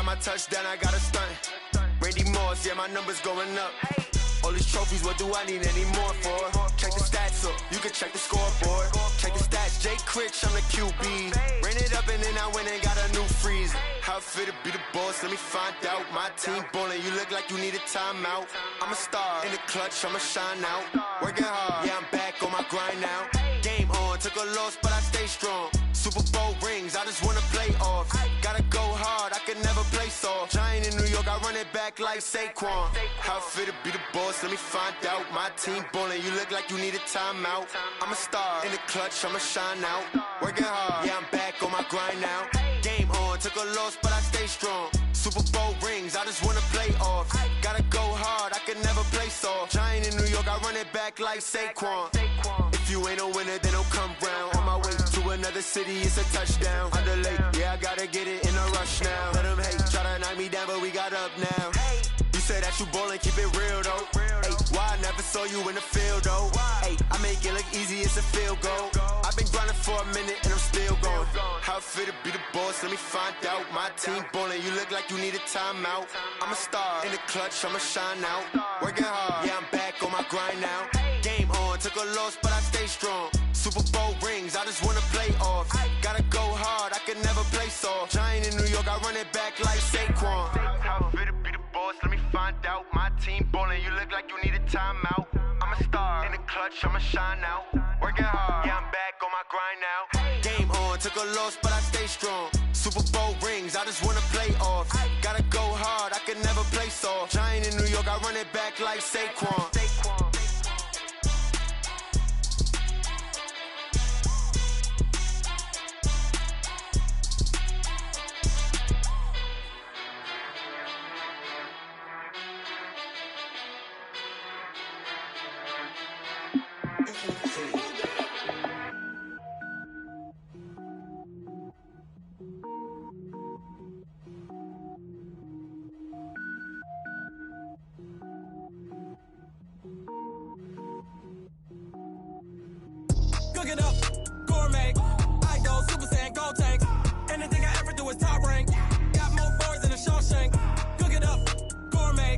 my touchdown, I got a stunt. Randy Moss, yeah, my numbers going up. All these trophies, what do I need any more for? Check the stats up, you can check the scoreboard. Check the stats, Jay Critch, I'm the QB. Ran it up and then I went and got a new freezer. How it feel to be the boss, let me find out. My team ballin', you look like you need a timeout. I'm a star, in the clutch, I'ma shine out. Working hard, yeah, I'm back on my grind now. Game on, took a loss, but I stay strong. Super Bowl rings, I just wanna play off. Gotta go hard, I can never play soft. Giant in New York, I run it back like Saquon. How it feel to be the boss, let me find out. My team ballin', you look like you need a timeout. I'm a star, in the clutch, I'ma shine out. Working hard, yeah, I'm back on my grind now. Game on, took a loss, but I stay strong. Super Bowl rings, I just wanna play off. Gotta go hard, I can never play soft. Giant in New York, I run it back like Saquon. If you ain't a winner, then don't come round. On my way to another city, it's a touchdown. Under late, yeah, I gotta get it in a rush now. Let them hate, try to knock me down, but we got up now. You say that you ballin', keep it real though. Ay, why I never saw you in the field though? Ay, I make it look easy, it's a field goal. I've been grinding for a minute and I'm still going. How it feel to be the boss, let me find out. My team ballin', you look like you need a timeout. I'm a star, in the clutch, I'ma shine out. Working hard, yeah, I'm back on my grind now. Game on, took a loss, but I stay strong. Super Bowl rings, I just wanna play off. Gotta go hard, I can never play soft. Giant in New York, I run it back like Saquon. How it feel to be the boss, let me find out. My team ballin', you look like you need a timeout. I'm a star, in the clutch, I'ma shine out. Working hard, yeah, I'm back on my grind now. Game on, took a loss, but I stay strong. Super Bowl rings, I just wanna play off. Gotta go hard, I can never play soft. Giant in New York, I run it back like Saquon. Cook it up, gourmet. I go Super Saiyan, gold tank. Anything I ever do is top rank. Got more boys than a Shawshank. Cook it up, gourmet.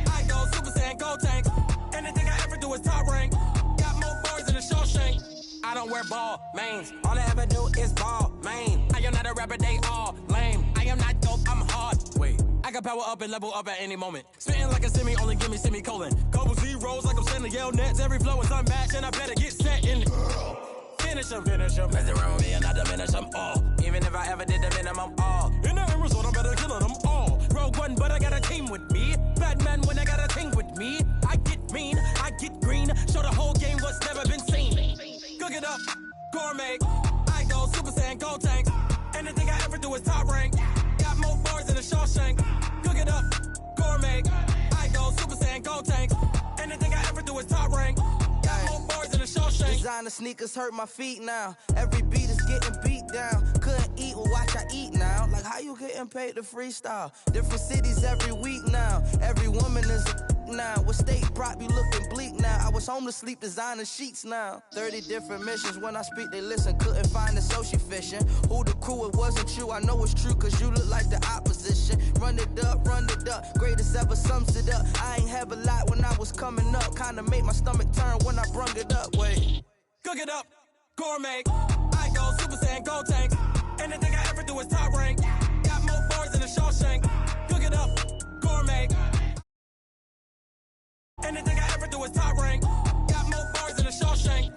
I go Super Saiyan, gold tank. Anything I ever do is top rank. Got more boys than a Shawshank. I don't wear ball mains. All I ever do is ball main. I am not a rapper, they all lame. I am not dope, I'm hard. Wait, I can power up and level up at any moment. Spitting like a semi, only give me semicolon. Couple zeros like I'm sending yell nets. Every flow is unmatched and I better get set in. Finish them. Mess around with me and I diminish them all. Even if I ever did the minimum, all. In the end result, I'm better killing them all. Rogue One, but I got a team with me. Batman when I got a team with me. I get mean, I get green. Show the whole game what's never been seen. Cook it up, gourmet. I go Super Saiyan, gold tank. Anything I ever do is top rank. Got more bars than a Shawshank. Cook it up, gourmet. I go Super Saiyan, gold tank. Anything I ever do is top rank. Designer sneakers hurt my feet now. Every beat is getting beat down. Couldn't eat, well watch I eat now. Like how you getting paid to freestyle? Different cities every week now. Every woman is a now. What state prop you looking bleak now? I was home to sleep designing sheets now. 30 different missions. When I speak they listen. Couldn't find it so she fishing. Who the crew, it wasn't you. I know it's true cause you look like the opposition. Run it up. Greatest ever sums it up. I ain't have a lot when I was coming up. Kinda made my stomach turn when I brung it up. Wait. Cook it up, gourmet. I go Super Saiyan, gold tank. Anything I ever do is top rank. Got more bars than a Shawshank. Cook it up, gourmet. Anything I ever do is top rank. Got more bars than a Shawshank.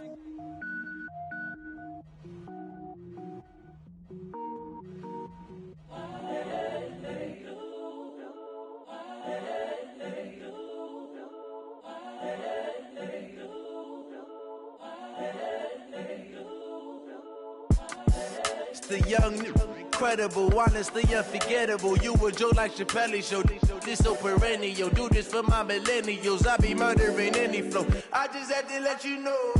The young, incredible, honestly unforgettable. You a joke like Chappelle show. This so perennial. Do this for my millennials. I be murdering any flow. I just had to let you know.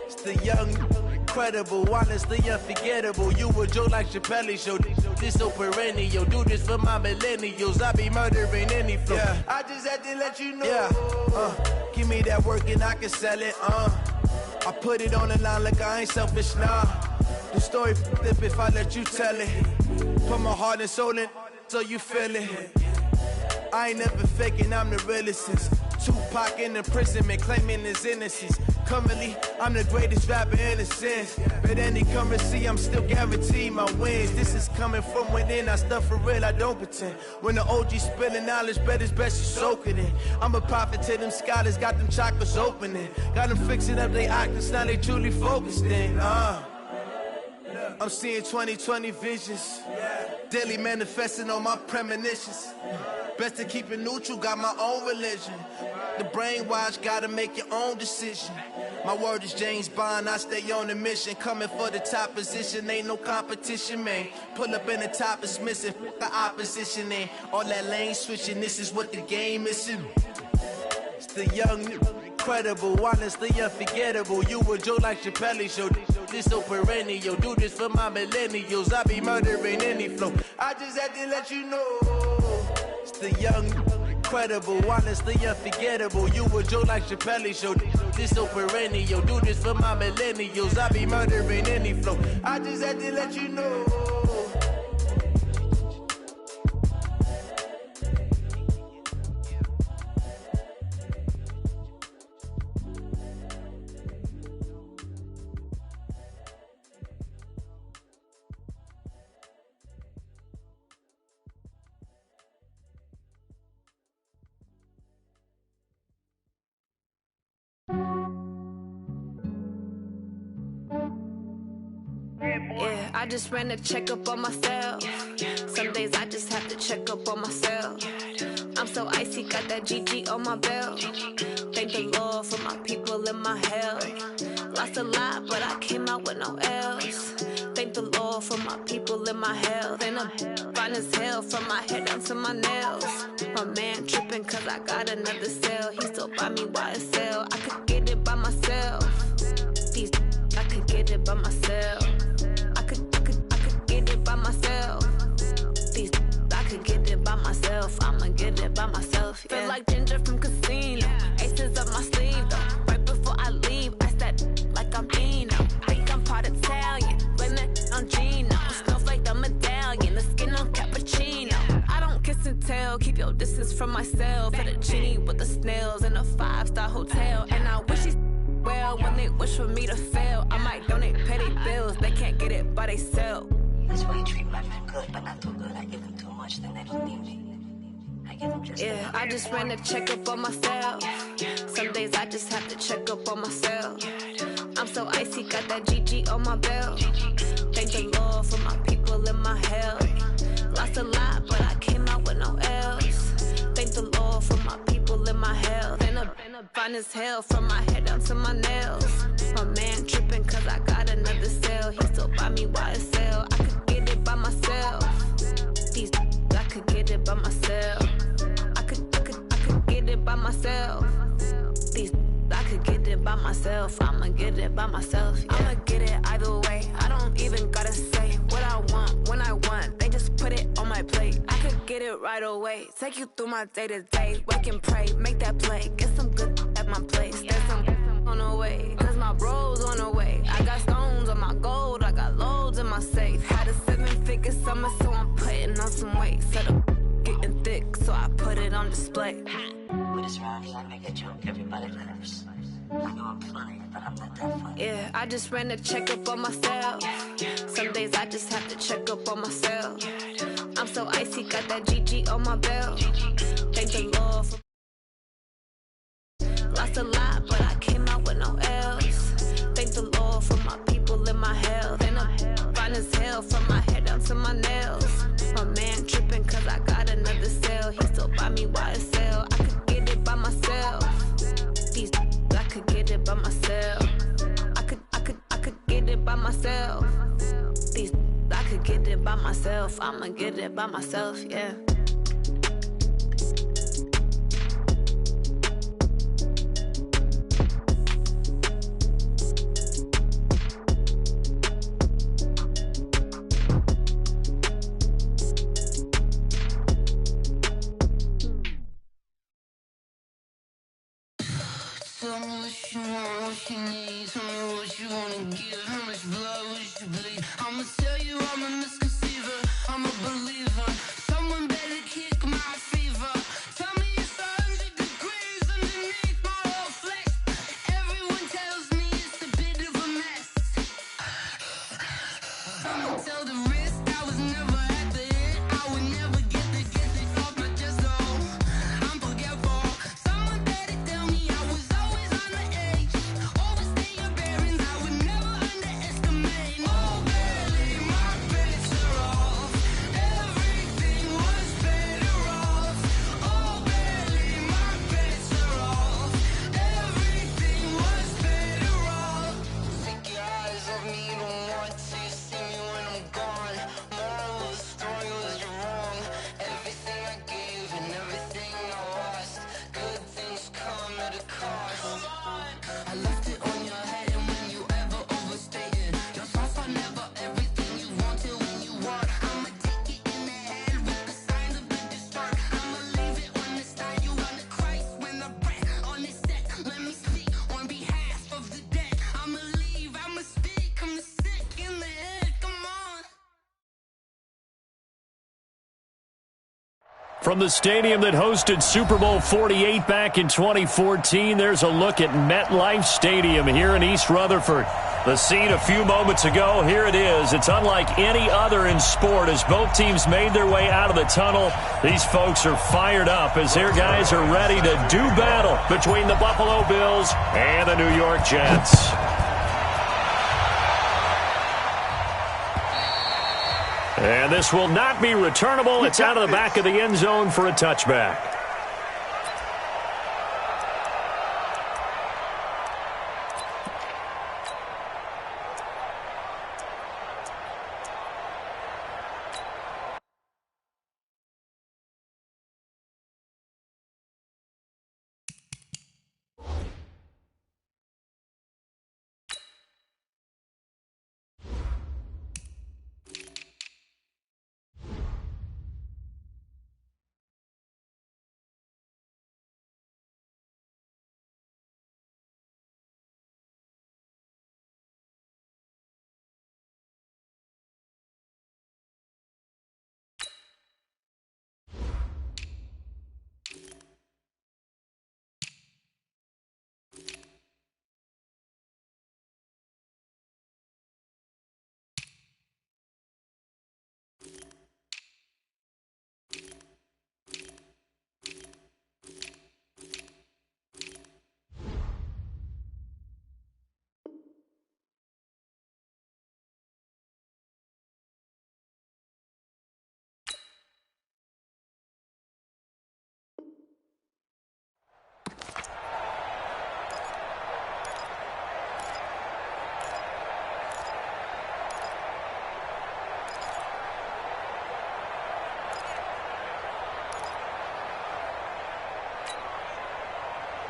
It's the young, incredible, honestly unforgettable. You a joke like Chappelle show. This so perennial. Do this for my millennials. I be murdering any flow. Yeah. I just had to let you know. Yeah. Give me that work and I can sell it. I put it on the line like I ain't selfish, nah. The story flip if I let you tell it. Put my heart and soul in. so you feel it. I ain't never faking, I'm the realest since Tupac in imprisonment, claiming his innocence. Currently, I'm the greatest rapper in a sense. But any currency, I'm still guaranteed my wins. This is coming from within, I stuff for real, I don't pretend. When the OG spilling knowledge, bet it's best you soak it in. I'm a prophet to them scholars, got them chakras opening. Got them fixing up their octaves, now they truly focused in. I'm seeing 2020 visions, daily manifesting on my premonitions. Best to keep it neutral, got my own religion. The brainwash, gotta make your own decision. My word is James Bond, I stay on a mission. Coming for the top position, ain't no competition, man. Pull up in the top, it's missing, the opposition, ain't all that lane switching, this is what the game is. It's the young, incredible, honestly unforgettable. You a Joe like Chappelle show, this so perennial. Do this for my millennials, I be murdering any flow. I just had to let you know. It's the young, incredible, honestly unforgettable. You a Joe like Chappelle show, this so perennial. Do this for my millennials, I be murdering any flow. I just had to let you know. Yeah, I just ran a checkup on myself. Some days I just have to check up on myself. I'm so icy, got that GG on my belt. Thank the Lord for my people and my health. Lost a lot, but I came out with no else. Thank the Lord for my people and my health. And I'm fine as hell from my head down to my nails. My man tripping cause I got another cell. He still buy me YSL. I could get it by myself. These I could get it by myself. I could get it by myself. These I could get it by myself. I'ma get it by myself. Yeah. Feel like Ginger from Casino. Aces up my sleeve though. Right before I leave, I said like I'm Dino. Think I'm part Italian. Blame that on Gino. Snowflake the medallion. The skin on cappuccino. I don't kiss and tell. Keep your distance from myself. Fettuccine with the snails in a 5-star hotel. And I wish he's well when they wish for me to fail. I might donate, pay their bills. They can't get it by they sell. That's why you treat my men good, but not too good. I give them too much, then they don't need me. I give them just yeah, I just ran a checkup on myself. Some days I just have to check up on myself. I'm so icy, got that GG on my belt. Thank the Lord for my people and my health. Lost a lot, but I came out with no else. Thank the Lord for my people and my health. And I'm fine as hell from my head down to my nails. My man tripping cause I got another cell. He still buy me YSL. I could get it by myself. These I could get it by myself. I could get it by myself. These I could get it by myself. I'ma get it by myself. Yeah. I'ma get it either way. I don't even gotta say what I want when I want. They just put it on my plate. I could get it right away. Take you through my day to day. Wake and pray, make that play. Get some good at my place. There's some on the way. Cause my bros on the way. I got stones on my gold. I got loads in my safe. Had a 7-figure summer, so I'm putting on some weight. Set up getting thick, so I put it on display. With this round, I make a joke, everybody laughs. I know I'm funny, but I'm not that funny. Yeah, I just ran a checkup on myself. Some days I just have to check up on myself. I'm so icy, got that GG on my belt. Thank the Lord for lost a lot, but I came out with no else. Thank the Lord for my people and my health. And I'm fine as hell from my head down to my nails. My man tripping cause I got another cell. He still buy me YSL. I could get it by myself. These I could get it by myself. I could get it by myself. These I could get it by myself. I'ma get it by myself, yeah. Tell me what you want, what you need. Tell me what you wanna give. How much blood would you bleed? I'ma tell you I'm a misconceiver. I'm a believer. Someone Tell the rest I was never at the end. I would never get this off my chest, though. I'm forgetful. Someone better tell me I was always on the edge. Overstay your bearings, I would never underestimate. Oh, barely, my bets are off. Everything was better off. Oh, barely, my bets are off. Everything was better off. Take your eyes off me, don't want to see me when I'm gone. Moral of the story was you're wrong. Everything I gave and everything I lost. Good things come at a cost. I left it on your head, and when you ever overstay it, your thoughts are never everything you want till when you want. I'ma take it in the head with the signs of the distort. I'ma leave it on the side. You run the Christ when the breath on this set. Let me speak on behalf of the dead. I'ma leave, I'ma speak. I'm the sick in the head. Come on. From the stadium that hosted Super Bowl 48 back in 2014, there's a look at MetLife Stadium here in East Rutherford. The scene a few moments ago, here it is. It's unlike any other in sport as both teams made their way out of the tunnel. These folks are fired up as their guys are ready to do battle between the Buffalo Bills and the New York Jets. And this will not be returnable. It's out of the back of the end zone for a touchback.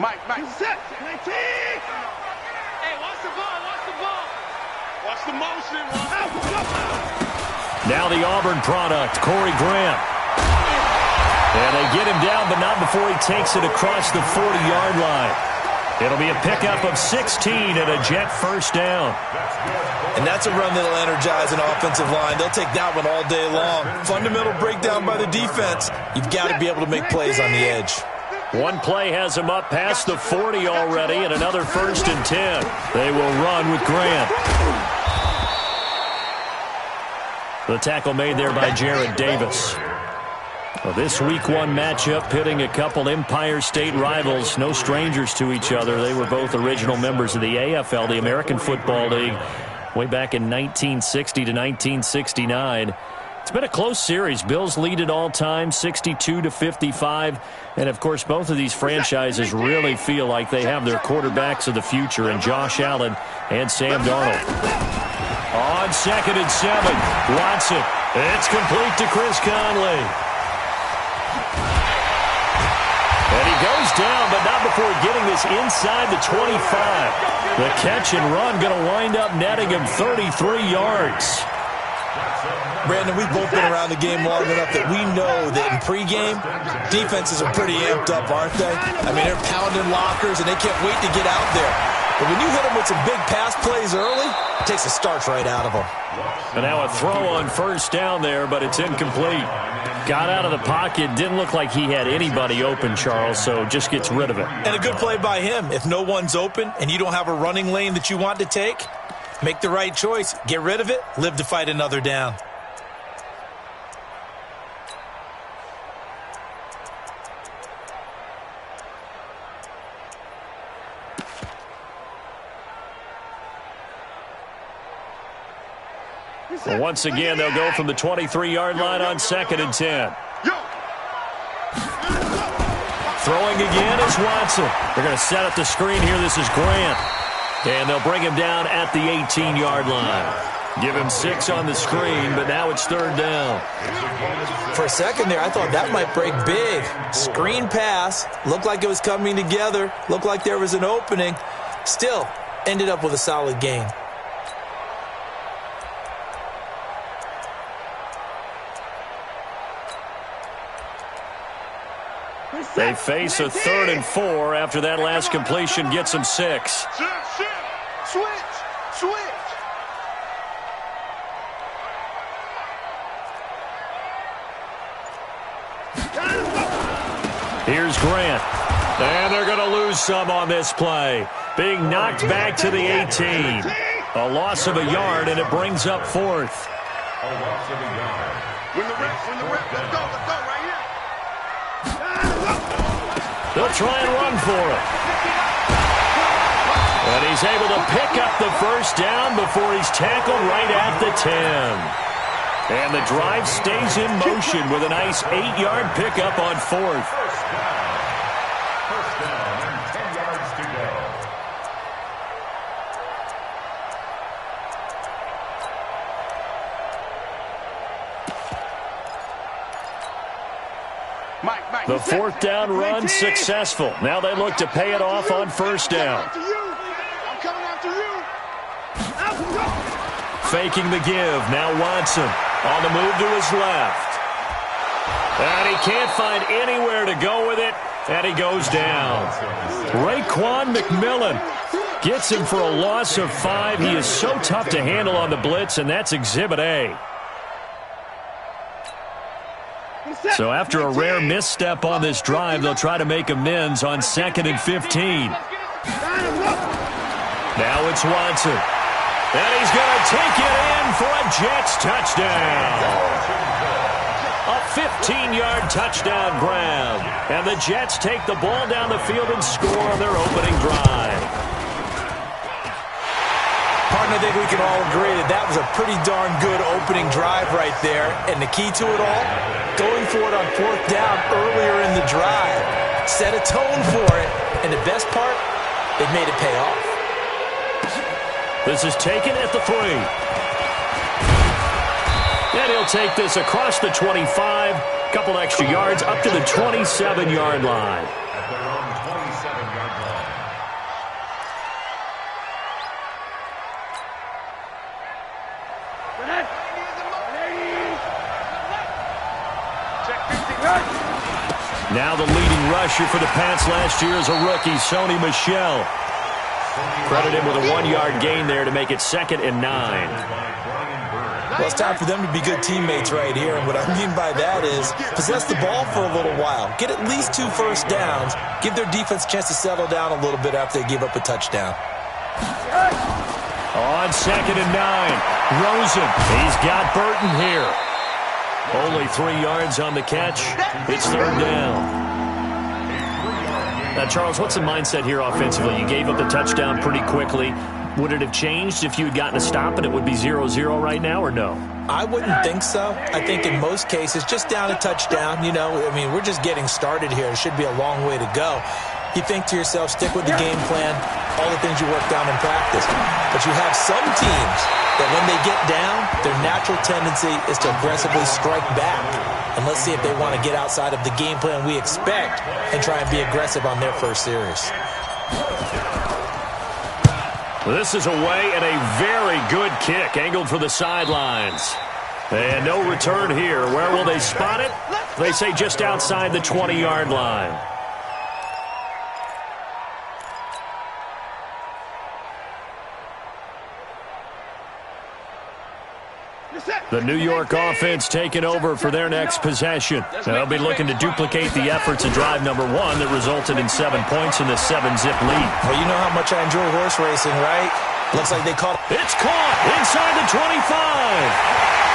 Mike, set. 19. Hey, watch the ball, watch the ball. Watch the motion. Now the Auburn product, Corey Graham. And they get him down, but not before he takes it across the 40-yard line. It'll be a pickup of 16 and a Jet first down. And that's a run that'll energize an offensive line. They'll take that one all day long. Fundamental breakdown by the defense. You've got to be able to make plays on the edge. One play has him up past the 40 already, and another 1st and 10. They will run with Grant. The tackle made there by Jared Davis. Well, this Week 1 matchup pitting a couple Empire State rivals, no strangers to each other. They were both original members of the AFL, the American Football League, way back in 1960 to 1969. It's been a close series. Bills lead it all time, 62-55. And, of course, both of these franchises really feel like they have their quarterbacks of the future in Josh Allen and Sam Darnold. On 2nd and 7, Watson. It's complete to Chris Conley. And he goes down, but not before getting this inside the 25. The catch and run going to wind up netting him 33 yards. Brandon, we've both been around the game long enough that we know that in pregame, defenses are pretty amped up, aren't they? I mean, they're pounding lockers, and they can't wait to get out there. But when you hit them with some big pass plays early, it takes the starch right out of them. And now a throw on 1st down there, but it's incomplete. Got out of the pocket, didn't look like he had anybody open, Charles, so just gets rid of it. And a good play by him. If no one's open and you don't have a running lane that you want to take, Make the right choice. Get rid of it. Live to fight another down. Well, once again, they'll go from the 23-yard line on 2nd and 10. Throwing again is Watson. They're going to set up the screen here. This is Grant. And they'll bring him down at the 18-yard line. Give him 6 on the screen, but now it's 3rd down. For a second there, I thought that might break big. Screen pass. Looked like it was coming together. Looked like there was an opening. Still, ended up with a solid gain. They face a 3rd and 4 after that last completion gets them 6. Switch. Here's Grant. And they're going to lose some on this play. Being knocked back to the 18. A loss of a yard, and it brings up 4th. A loss of a yard. When the rep, let's go right here. They'll try and run for it. And he's able to pick up the first down before he's tackled right at the 10. And the drive stays in motion with a nice 8-yard pickup on 4th. First down and 10 yards to go. The 4th down run successful. Now they look to pay it off on 1st down. I'm coming after you. Faking the give. Now Watson on the move to his left. And he can't find anywhere to go with it. And he goes down. Raekwon McMillan gets him for a loss of 5. He is so tough to handle on the blitz, and that's Exhibit A. So after a rare misstep on this drive, they'll try to make amends on 2nd and 15. Now it's Watson. And he's going to take it in for a Jets touchdown. A 15-yard touchdown grab. And the Jets take the ball down the field and score on their opening drive. Partner, I think we can all agree that that was a pretty darn good opening drive right there. And the key to it all, going for it on 4th down earlier in the drive. Set a tone for it. And the best part, it made it pay off. This is taken at the 3. And he'll take this across the 25. Couple extra yards up to the 27-yard line. At their own 27-yard line. Now the leading rusher for the Pats last year is a rookie, Sony Michel. Credit him with a 1-yard gain there to make it 2nd and 9. Well, it's time for them to be good teammates right here. And what I mean by that is possess the ball for a little while. Get at least 2 first downs. Give their defense a chance to settle down a little bit after they give up a touchdown. On 2nd and 9, Rosen. He's got Burton here. Only 3 yards on the catch. It's 3rd down. Now, Charles, what's the mindset here offensively? You gave up the touchdown pretty quickly. Would it have changed if you had gotten a stop and it would be 0-0 right now, or no? I wouldn't think so. I think in most cases, just down a touchdown, you know, I mean, we're just getting started here. It should be a long way to go. You think to yourself, stick with the game plan, all the things you worked on in practice. But you have some teams that when they get down, their natural tendency is to aggressively strike back. And let's see if they want to get outside of the game plan we expect and try and be aggressive on their first series. This is away and a very good kick angled for the sidelines. And no return here. Where will they spot it? They say just outside the 20-yard line. The New York offense taking over for their next possession. They'll be looking to duplicate the efforts of drive number 1 that resulted in 7 points in the 7-zip lead. Well, you know how much I enjoy horse racing, right? Looks like they caught it. It's caught inside the 25.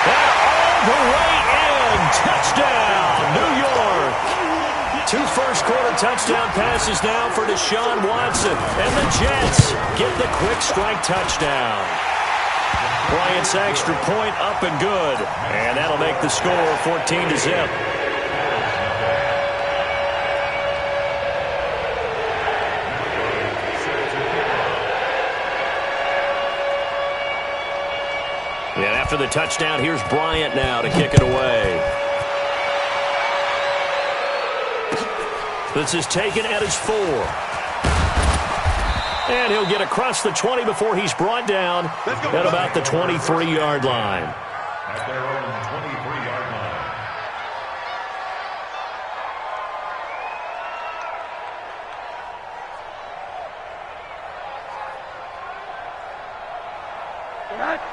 And all the way in. Touchdown, New York. 2 first-quarter touchdown passes now for Deshaun Watson. And the Jets get the quick strike touchdown. Bryant's extra point up and good. And that'll make the score 14-0. And after the touchdown, here's Bryant now to kick it away. This is taken at his 4. And he'll get across the 20 before he's brought down at about the 23-yard line. At their own 23-yard line.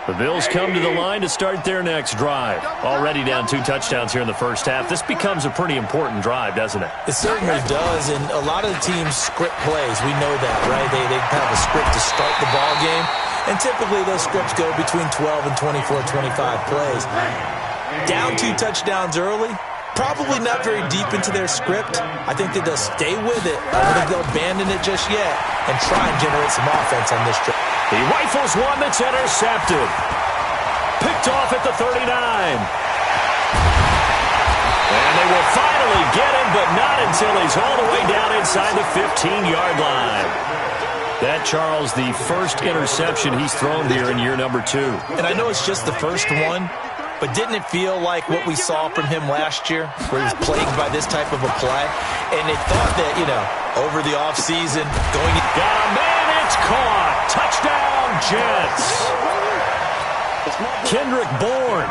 The Bills come to the line to start their next drive. Already down 2 touchdowns here in the first half. This becomes a pretty important drive, doesn't it? It certainly does, and a lot of the teams script plays. We know that, right? They have a script to start the ball game, and typically those scripts go between 12 and 24, 25 plays. Down 2 touchdowns early, probably not very deep into their script. I think that they'll stay with it. I don't think they'll abandon it just yet and try and generate some offense on this trip. He rifles one that's intercepted. Picked off at the 39. And they will finally get him, but not until he's all the way down inside the 15-yard line. That, Charles, the first interception he's thrown here in year number 2. And I know it's just the first one, but didn't it feel like what we saw from him last year, where he was plagued by this type of a play? And they thought that, over the offseason, going... Got a man, it's caught. Touchdown, Jets. Kendrick Bourne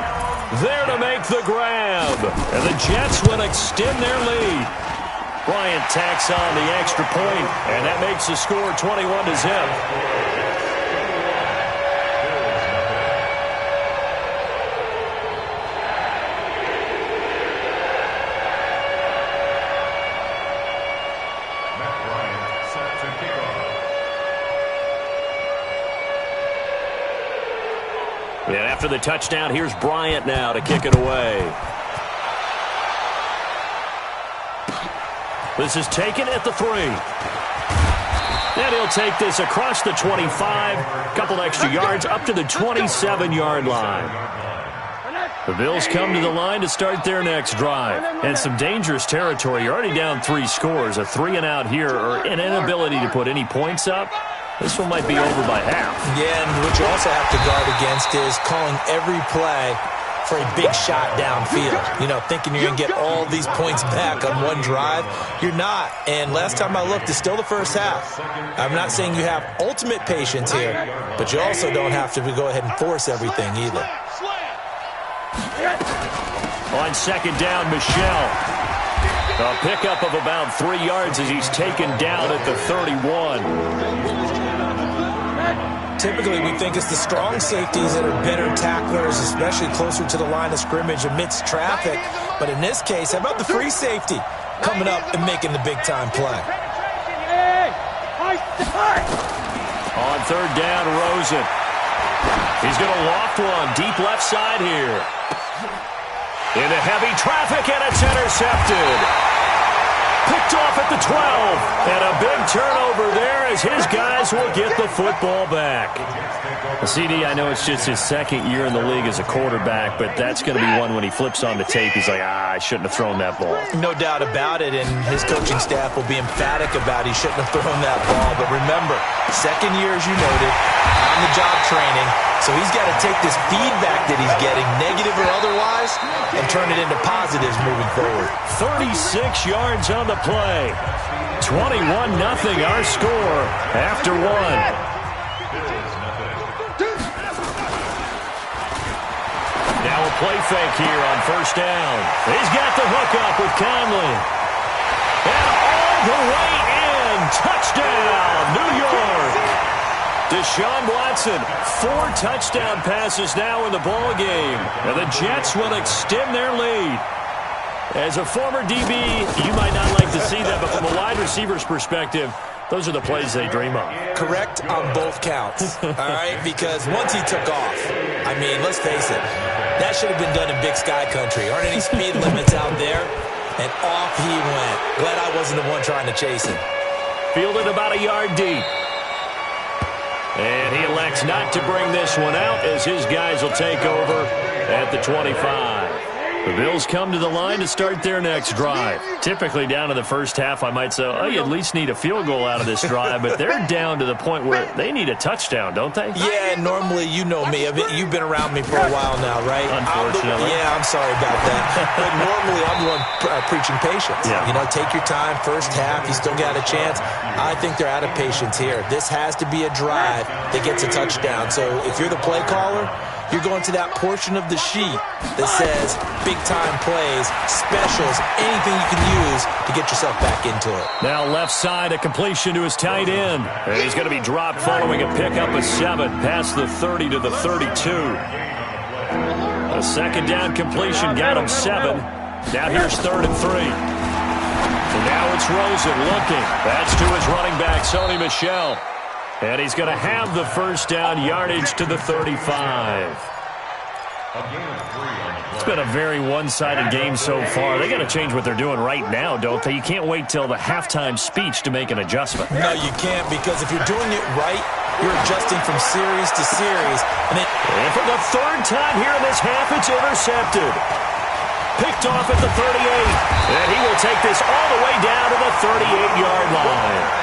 there to make the grab. And the Jets will extend their lead. Bryant tacks on the extra point, and that makes the score 21-0. And after the touchdown, here's Bryant now to kick it away. This is taken at the 3. And he'll take this across the 25, a couple extra yards up to the 27-yard line. The Bills come to the line to start their next drive. And some dangerous territory. You're already down 3 scores. A 3-and-out here, or an inability to put any points up. This one might be over by half. Yeah, and what you also have to guard against is calling every play for a big shot downfield. Thinking you're going to get all these points back on one drive. You're not. And last time I looked, it's still the first half. I'm not saying you have ultimate patience here, but you also don't have to go ahead and force everything either. On second down, Michel. A pickup of about 3 yards as he's taken down at the 31. Typically, we think it's the strong safeties that are better tacklers, especially closer to the line of scrimmage amidst traffic. But in this case, how about the free safety coming up and making the big-time play? On third down, Rosen. He's going to loft one deep left side here. Into heavy traffic, and it's intercepted. Picked off at the 12. And a big turnover there as his guys will get the football back. CD, I know it's just his second year in the league as a quarterback, but that's going to be one when he flips on the tape. He's like, I shouldn't have thrown that ball. No doubt about it, and his coaching staff will be emphatic about he shouldn't have thrown that ball. But remember, second year, as you noted, on-the-job training, so he's got to take this feedback that he's getting, negative or otherwise, and turn it into positives moving forward. 36 yards on the play. 21-0 our score after 1. Now a play fake here on first down. He's got the hook up with Conley. And all the way in. Touchdown, New York. Deshaun Watson, 4 touchdown passes now in the ball game. And the Jets will extend their lead. As a former DB, you might not like to see that, but from a wide receiver's perspective, Those are the plays they dream of. Correct on both counts, all right? Because once he took off, I mean, let's face it, that should have been done in Big Sky Country. Aren't any speed limits out there? And off he went. Glad I wasn't the one trying to chase him. Fielded about a yard deep. And he elects not to bring this one out as his guys will take over at the 25. The Bills come to the line to start their next drive. Typically down to the first half, I might say, oh, you at least need a field goal out of this drive, but they're down to the point where they need a touchdown, don't they? Yeah, normally, you know me. You've been around me for a while now, right? Unfortunately. I'm sorry about that. But normally, I'm the one preaching patience. Yeah. You know, take your time, first half, you still got a chance. I think they're out of patience here. This has to be a drive that gets a touchdown. So if you're the play caller, you're going to that portion of the sheet that says big-time plays, specials, anything you can use to get yourself back into it. Now left side, a completion to his tight end. And he's going to be dropped following a pickup of 7 past the 30 to the 32. A second down completion got him 7. Now here's 3rd and 3. And now it's Rosen looking. That's to his running back, Sony Michel. And he's going to have the first down, yardage to the 35. It's been a very one-sided game so far. They got to change what they're doing right now, don't they? You can't wait till the halftime speech to make an adjustment. No, you can't, because if you're doing it right, you're adjusting from series to series. And for the 3rd time here in this half, it's intercepted. Picked off at the 38. And he will take this all the way down to the 38-yard line.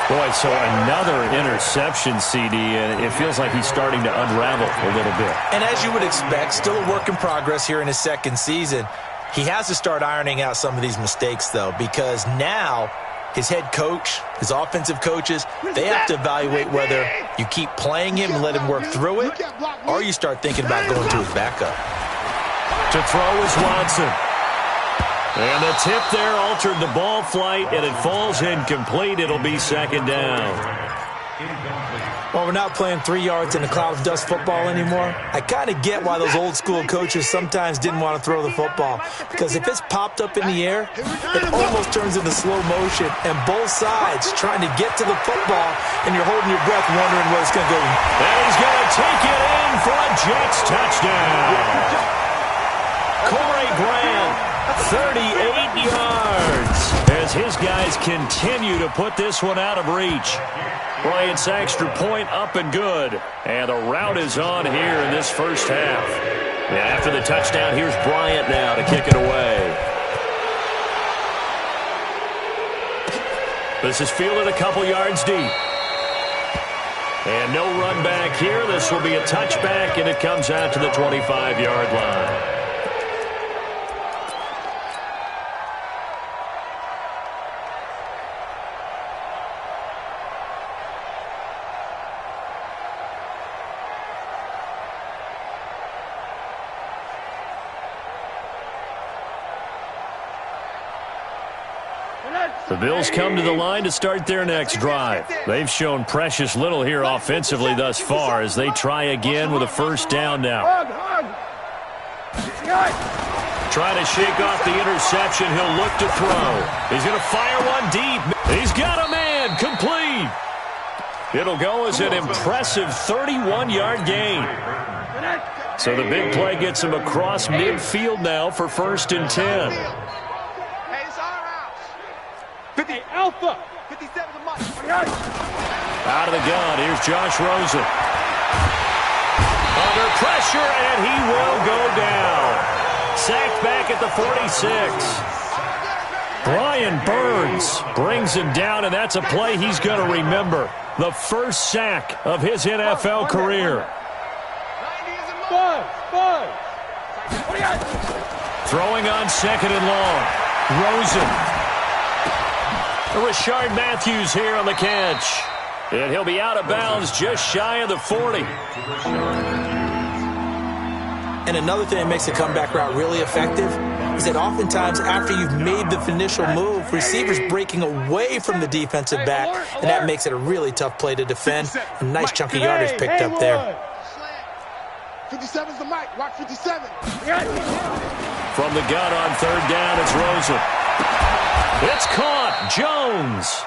Boy, so another interception, CD, and it feels like he's starting to unravel a little bit. And as you would expect, still a work in progress here in his second season. He has to start ironing out some of these mistakes, though, because now his head coach, his offensive coaches, they have to evaluate whether you keep playing him and let him work through it, or you start thinking about going to his backup. To throw is Watson. And the tip there altered the ball flight, and it falls incomplete. It'll be 2nd down. Well, we're not playing 3 yards in a cloud of dust football anymore. I kind of get why those old-school coaches sometimes didn't want to throw the football, because if it's popped up in the air, it almost turns into slow motion, and both sides trying to get to the football, and you're holding your breath wondering where it's going to go. And he's going to take it in for a Jets touchdown. Corey Grant. 38 yards as his guys continue to put this one out of reach. Bryant's extra point up and good. And the route is on here in this first half. And after the touchdown, here's Bryant now to kick it away. This is fielded a couple yards deep. And no run back here. This will be a touchback, and it comes out to the 25-yard line. The Bills come to the line to start their next drive. They've shown precious little here offensively thus far as they try again with a first down now. Trying to shake off the interception. He'll look to throw. He's going to fire one deep. He's got a man. Complete. It'll go as an impressive 31-yard gain. So the big play gets him across midfield now for 1st and 10. Alpha. 57 to Mike. Out of the gun, here's Josh Rosen. Under pressure, and he will go down. Sacked back at the 46. Brian Burns brings him down, and that's a play he's going to remember. The first sack of his NFL career. Throwing on 2nd and long. Rosen. Rashard Matthews here on the catch. And he'll be out of bounds just shy of the 40. And another thing that makes the comeback route really effective is that oftentimes after you've made the initial move, receivers breaking away from the defensive back, and that makes it a really tough play to defend. A nice chunk of yardage picked up there. 57's the mic. Watch 57. From the gun on 3rd down, it's Rosen. It's caught. Jones.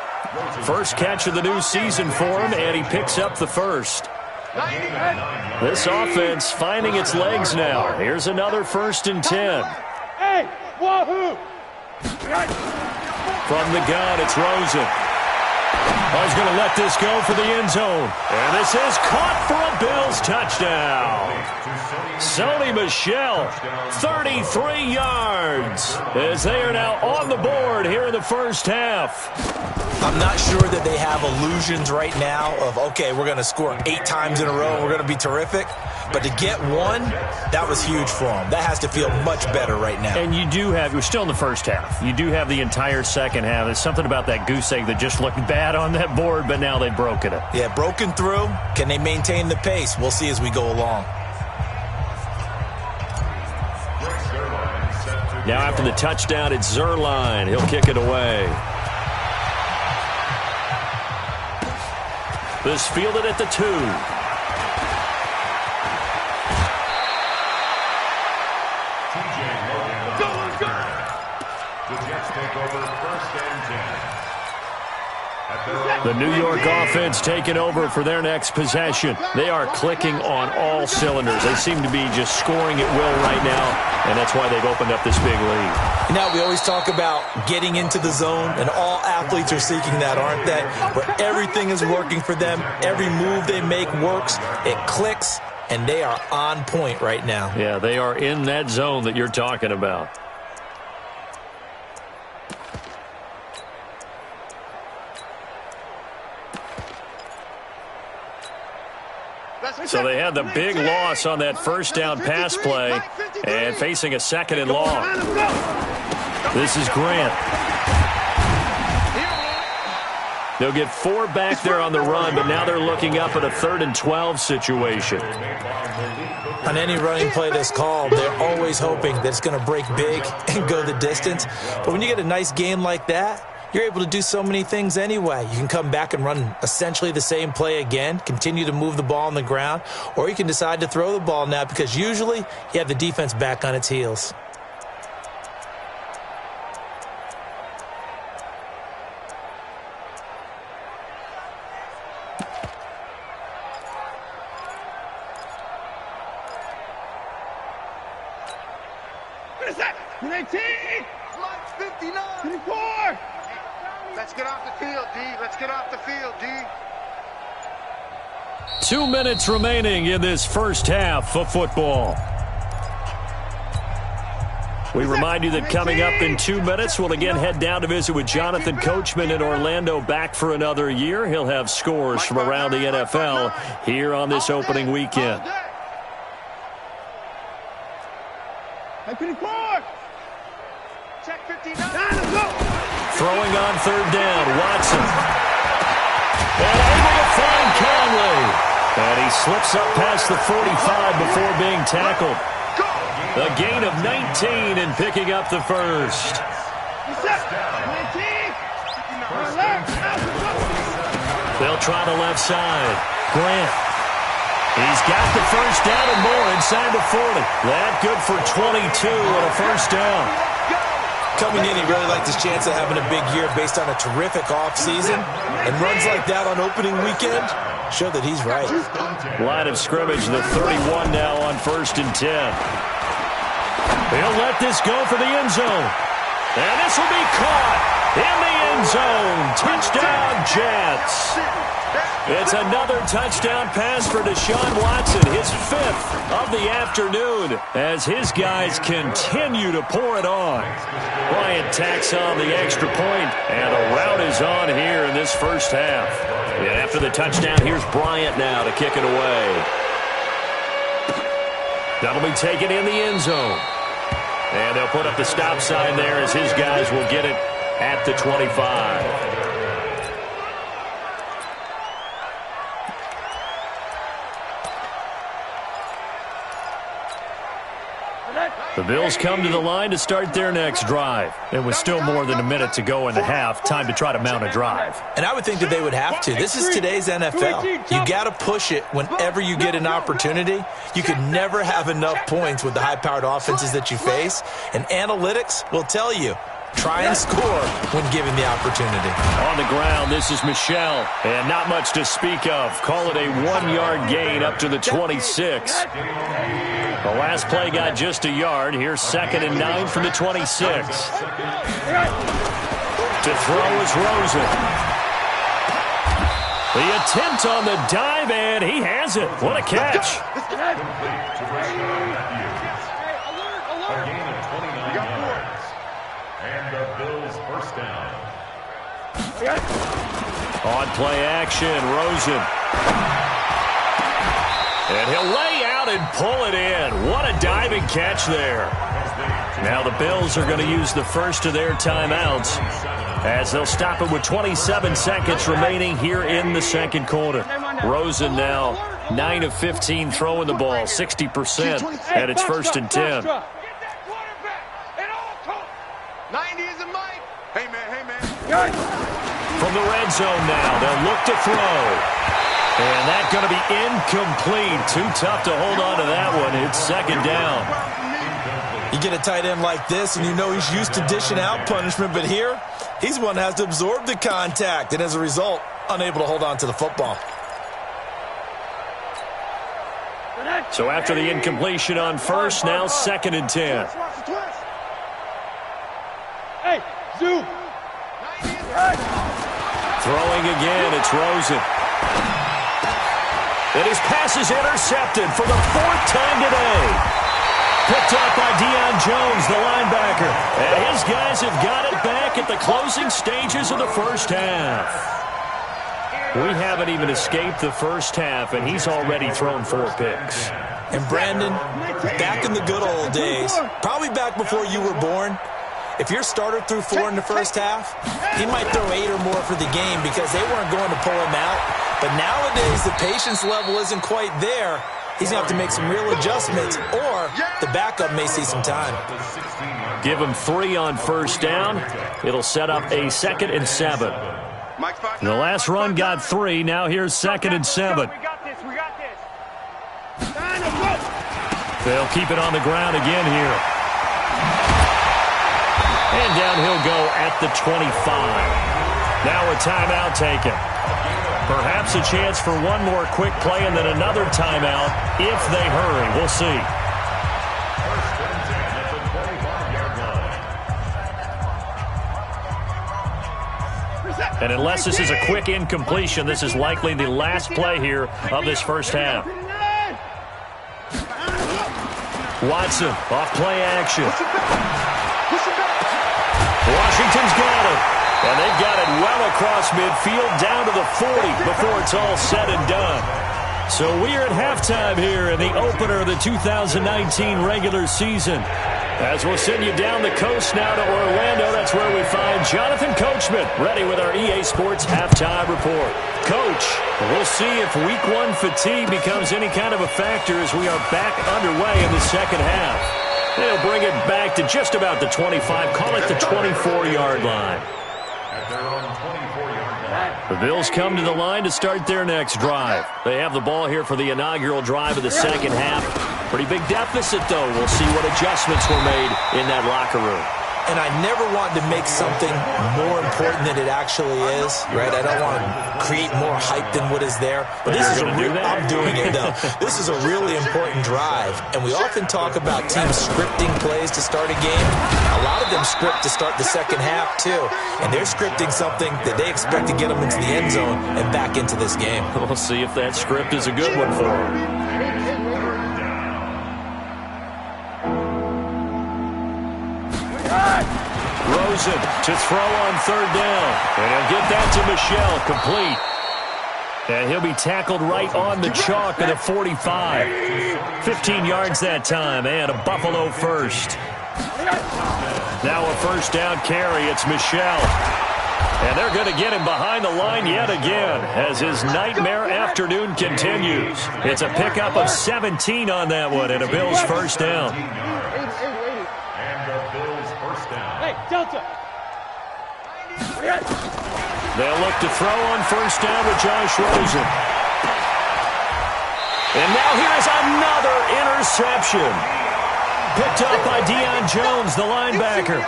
First catch of the new season for him, and he picks up the first. This offense finding its legs now. Here's another 1st and 10. Hey, wahoo! From the gun, it's Rosen. He's going to let this go for the end zone. And this is caught for a Bills touchdown. Sony Michel, 33 yards, as they are now on the board here in the first half. I'm not sure that they have illusions right now of, okay, we're going to score 8 times in a row and we're going to be terrific. But to get one, that was huge for them. That has to feel much better right now. And you do have, we're still in the first half. You do have the entire second half. There's something about that goose egg that just looked bad on that board, but now they've broken it. Yeah, broken through. Can they maintain the pace? We'll see as we go along. Now after the touchdown, it's Zerline. He'll kick it away. This fielded at the 2. The New York offense taking over for their next possession. They are clicking on all cylinders. They seem to be just scoring at will right now, and that's why they've opened up this big lead. You know, we always talk about getting into the zone, and all athletes are seeking that, aren't they? Where everything is working for them. Every move they make works. It clicks, and they are on point right now. Yeah, they are in that zone that you're talking about. So they had the big loss on that first down pass play and facing a 2nd and long. This is Grant. They'll get 4 back there on the run, but now they're looking up at a 3rd and 12 situation. On any running play that's called, they're always hoping that it's going to break big and go the distance. But when you get a nice game like that, you're able to do so many things anyway. You can come back and run essentially the same play again, continue to move the ball on the ground, or you can decide to throw the ball now because usually you have the defense back on its heels. What is that? 19! 59! 24! Let's get off the field, D. Let's get off the field, D. 2 minutes remaining in this first half of football. We remind you that coming up in 2 minutes, we'll again head down to visit with Jonathan Coachman in Orlando, back for another year. He'll have scores from around the NFL here on this opening weekend. Check 59. Throwing on 3rd down, Watson. And able to find Conley. And he slips up past the 45 before being tackled. A gain of 19 and picking up the first. They'll try the left side. Grant. He's got the first down and more inside the 40. That good for 22 and a first down. Coming in, he really liked his chance of having a big year based on a terrific offseason. And runs like that on opening weekend show that he's right. Line of scrimmage, the 31 now on 1st and 10. He'll let this go for the end zone. And this will be caught in the end zone. Touchdown, Jets. It's another touchdown pass for Deshaun Watson, his 5th of the afternoon, as his guys continue to pour it on. Bryant tacks on the extra point, and the rout is on here in this first half. And after the touchdown, here's Bryant now to kick it away. That'll be taken in the end zone. And they'll put up the stop sign there as his guys will get it at the 25. The Bills come to the line to start their next drive. And with still more than a minute to go in the half, time to try to mount a drive. And I would think that they would have to. This is today's NFL. You got to push it whenever you get an opportunity. You can never have enough points with the high-powered offenses that you face. And analytics will tell you Try and score when given the opportunity. On the ground, this is Michel. And not much to speak of. Call it a 1-yard gain up to the 26. The last play got just a yard. Here's 2nd and 9 from the 26. To throw is Rosen. The attempt on the dive, and he has it. What a catch. A gain of 29 yards. And the Bills first down. On play action, Rosen. And he'll lay out and pull it in. What a diving catch there. Now the Bills are going to use the first of their timeouts as they'll stop it with 27 seconds remaining here in the second quarter. Rosen now 9 of 15 throwing the ball, 60%, and it's 1st and 10. 90 is a mic. Hey, man. From the red zone now, they'll look to throw. And that's going to be incomplete. Too tough to hold on to that one. It's 2nd down. You get a tight end like this, and you know he's used to dishing out punishment, but here, he's one that has to absorb the contact, and as a result, unable to hold on to the football. So after the incompletion on first, now 2nd and 10. Hey, zoom. Throwing again, it's Rosen. And his pass is intercepted for the 4th time today. Picked up by Deion Jones, the linebacker. And his guys have got it back at the closing stages of the first half. We haven't even escaped the first half, and he's already thrown 4 picks. And Brandon, back in the good old days, probably back before you were born, if your starter threw 4 in the first half, he might throw 8 or more for the game because they weren't going to pull him out. But nowadays, the patience level isn't quite there. He's going to have to make some real adjustments, or the backup may see some time. Give him 3 on first down. It'll set up a 2nd and 7. The last run got 3. Now here's 2nd and 7. We got this. They'll keep it on the ground again here. And down he'll go at the 25. Now a timeout taken. Perhaps a chance for one more quick play and then another timeout if they hurry. We'll see. First and 10 at the 25-yard line. And unless this is a quick incompletion, this is likely the last play here of this first half. Watson off play action. Washington's got it. And they've got it well across midfield down to the 40 before it's all said and done. So we're at halftime here in the opener of the 2019 regular season. As we'll send you down the coast now to Orlando, that's where we find Jonathan Coachman ready with our EA Sports halftime report. Coach, we'll see if week 1 fatigue becomes any kind of a factor as we are back underway in the second half. They'll bring it back to just about the 25, call it the 24-yard line. At their own 24-yard line. The Bills come to the line to start their next drive. They have the ball here for the inaugural drive of the second half. Pretty big deficit, though. We'll see what adjustments were made in that locker room. And I never want to make something more important than it actually is, right? I don't want to create more hype than what is there. But this is I'm doing it, though. This is a really important drive. And we often talk about teams scripting plays to start a game. A lot of them script to start the second half, too. And they're scripting something that they expect to get them into the end zone and back into this game. We'll see if that script is a good one for them. Rosen to throw on third down. And he'll get that to Michel, complete. And he'll be tackled right on the chalk of the 45. 15 yards that time, and a Buffalo first. Now a first down carry, it's Michel. And they're going to get him behind the line yet again as his nightmare afternoon continues. It's a pickup of 17 on that one, and a Bills first down. Delta. They'll look to throw on first down with Josh Rosen. And now here's another interception. Picked up by Deion Jones, the linebacker.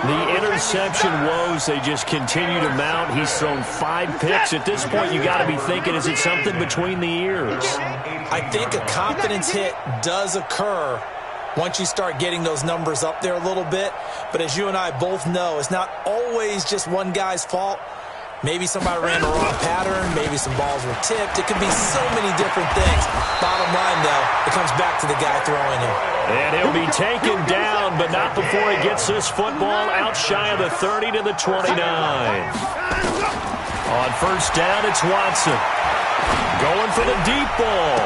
The interception woes, they just continue to mount. He's thrown 5 picks. At this point, you got to be thinking, is it something between the ears? I think a confidence hit does occur once you start getting those numbers up there a little bit. But as you and I both know, it's not always just one guy's fault. Maybe somebody ran the wrong pattern. Maybe some balls were tipped. It could be so many different things. Bottom line, though, it comes back to the guy throwing him. And he'll be taken down, but not before he gets this football out shy of the 30 to the 29. On first down, it's Watson. Going for the deep ball.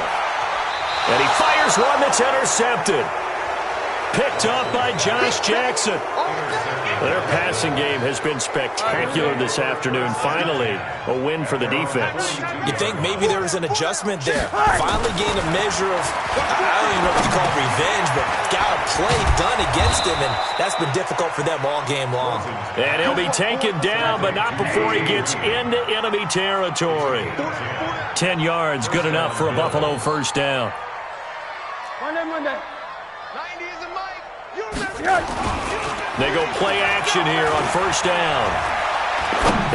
And he fires one that's intercepted. Picked up by Josh Jackson. Their passing game has been spectacular this afternoon. Finally, a win for the defense. You think maybe there was an adjustment there. Finally gained a measure of, I don't even know what you call it, revenge, but got a play done against him, and that's been difficult for them all game long. And he'll be taken down, but not before he gets into enemy territory. 10 yards, good enough for a Buffalo first down. They go play action here on first down.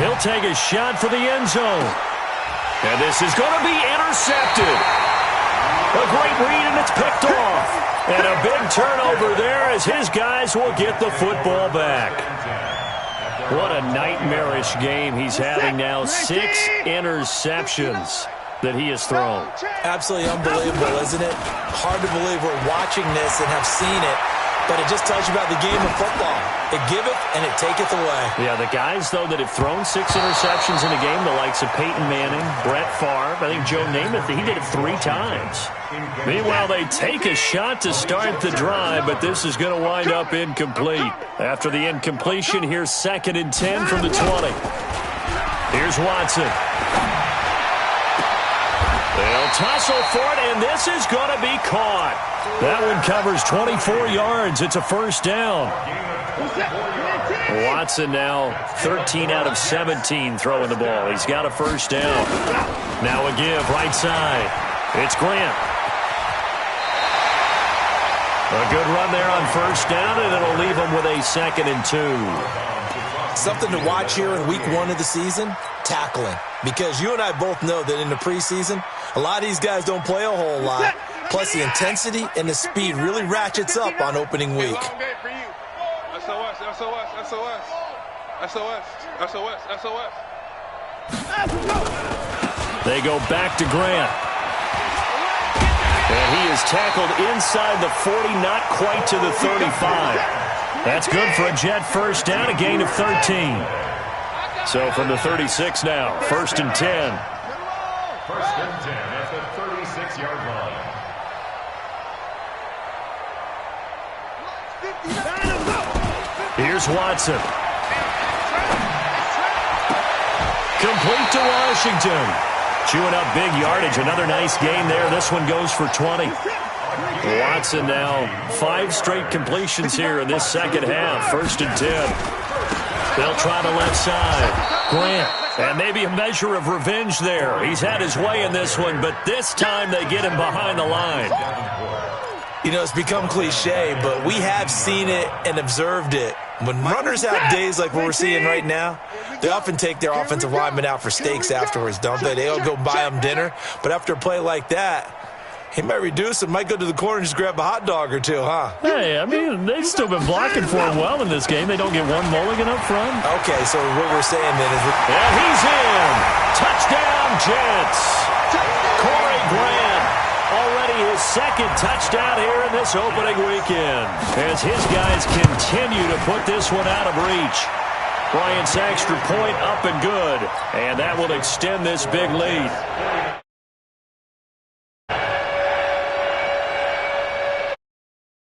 He'll take a shot for the end zone. And this is going to be intercepted. A great read, and it's picked off. And a big turnover there as his guys will get the football back. What a nightmarish game he's having now. 6 interceptions that he has thrown. Absolutely unbelievable, isn't it? Hard to believe we're watching this and have seen it. But it just tells you about the game of football. It giveth and it taketh away. Yeah, the guys, though, that have thrown 6 interceptions in a game, the likes of Peyton Manning, Brett Favre, I think Joe Namath, he did it 3 times. Meanwhile, they take a shot to start the drive, but this is going to wind up incomplete. After the incompletion, here's 2nd and 10 from the 20. Here's Watson. They'll tussle for it, and this is going to be caught. That one covers 24 yards. It's a first down. Watson now 13 out of 17 throwing the ball. He's got a first down. Now a give right side. It's Grant. A good run there on first down, and it'll leave him with a 2nd and 2. Something to watch here in week 1 of the season, tackling. Because you and I both know that in the preseason, a lot of these guys don't play a whole lot. Plus, the intensity and the speed really ratchets up on opening week. SOS, SOS, SOS. SOS, SOS, SOS. They go back to Grant. And he is tackled inside the 40, not quite to the 35. That's good for a Jet first down, a gain of 13. So from the 36 now, 1st and 10. 1st and 10 at the 36-yard line. Here's Watson. Complete to Washington. Chewing up big yardage. Another nice gain there. This one goes for 20. Watson now 5 straight completions here in this second half. 1st and 10. They'll try the left side. Grant. And maybe a measure of revenge there. He's had his way in this one, but this time they get him behind the line. You know, it's become cliche, but we have seen it and observed it. When runners have days like what we're seeing right now, they often take their offensive linemen out for steaks afterwards, don't they? They'll go buy them dinner. But after a play like that, he might reduce it, might go to the corner and just grab a hot dog or two, huh? Hey, I mean, they've still been blocking for him well in this game. They don't get one mulligan up front. Okay, so what we're saying then is... And he's in! Touchdown, Jets! Corey Grant, already his 2nd touchdown here in this opening weekend. As his guys continue to put this one out of reach. Bryant's extra point up and good. And that will extend this big lead.